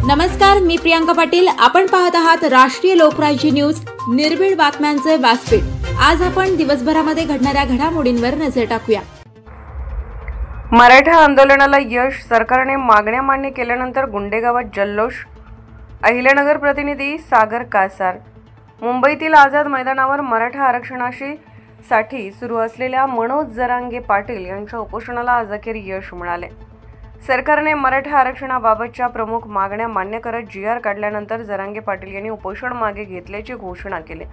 नमस्कार, मी प्रियांका पाटील। आपण पाहत आहात राष्ट्रीय लोकराज्य न्यूज, निर्भीड बातम्यांचे व्यासपीठ। आज आपण दिवसभरामध्ये घडणाऱ्या घडामोडींवर नजर टाकूया। मराठा आंदोलनाला यश, सरकारने मागण्या मान्य केल्यानंतर गुंडेगावात जल्लोष। अहिल्यानगर प्रतिनिधी सागर कासार। मुंबईतील आझाद मैदानावर मराठा आरक्षणासाठी सुरू असलेल्या मनोज जरांगे पाटील यांच्या उपोषणाला आज अखेर यश मिळाले। सरकारने मराठा आरक्षणाबाबतच्या प्रमुख मागण्या मान्य करत GR काढल्यानंतर जरांगे पाटील यांनी उपोषण मागे घेतल्याची घोषणा केली।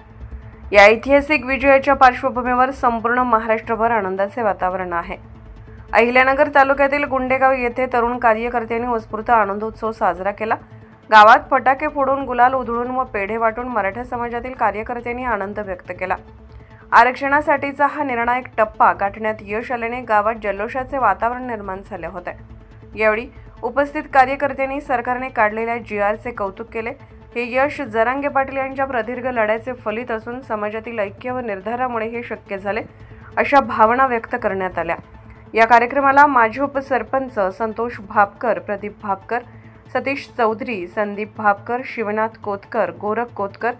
या ऐतिहासिक विजयाच्या पार्श्वभूमीवर संपूर्ण महाराष्ट्रभर आनंदाचे वातावरण आहे। अहिल्यानगर तालुक्यातील गुंडेगाव येथे तरुण कार्यकर्त्यांनी उत्स्फूर्त आनंदोत्सव साजरा केला। गावात फटाके फोडून, गुलाल उधळून व पेढे वाटून मराठा समाजातील कार्यकर्त्यांनी आनंद व्यक्त केला। आरक्षणासाठीचा हा निर्णायक टप्पा गाठण्यात यश आल्याने गावात जल्लोषाचे वातावरण निर्माण झाले होते। यावेळी उपस्थित कार्यकर्त्यांनी सरकारने काढलेल्या GRचे कौतुक केले। हे यश जरांगे पाटील यांच्या प्रदीर्घ लढ्याचे फलित असून समाजातील ऐक्य व निर्धारामुळे हे शक्य झाले, अशा भावना व्यक्त करण्यात आल्या। या कार्यक्रमाला माजी उपसरपंच संतोष भापकर, प्रदीप भापकर, सतीश चौधरी, संदीप भापकर, शिवनाथ कोतकर, गोरख कोतकर,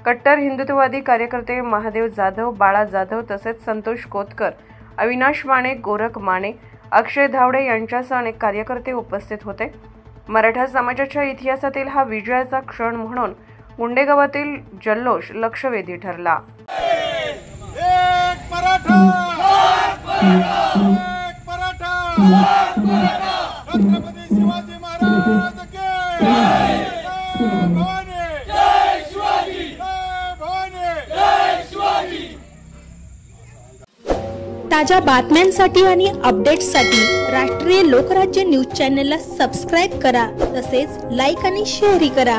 कट्टर हिंदुत्ववादी कार्यकर्ते महादेव जाधव, बाळा जाधव तसेच संतोष कोतकर, अविनाश माने, गोरख माने, अक्षय धावडे यांच्यासह अनेक कार्यकर्ते उपस्थित होते। मराठा समाजाच्या इतिहासातील हा विजयाचा क्षण म्हणून गुंडेगावातील जल्लोष लक्षवेधी ठरला। एक मराठा, एक मराठा, छत्रपती शिवाजी महाराज की जय, भवानी जय, शिवाजी जय, भवानी जय, शिवाजी। ताज्या बातम्यांसाठी आणि अपडेट्ससाठी राष्ट्रीय लोकराज्य न्यूज चॅनलला सबस्क्राईब करा, तसेच लाईक आणि शेअर करा।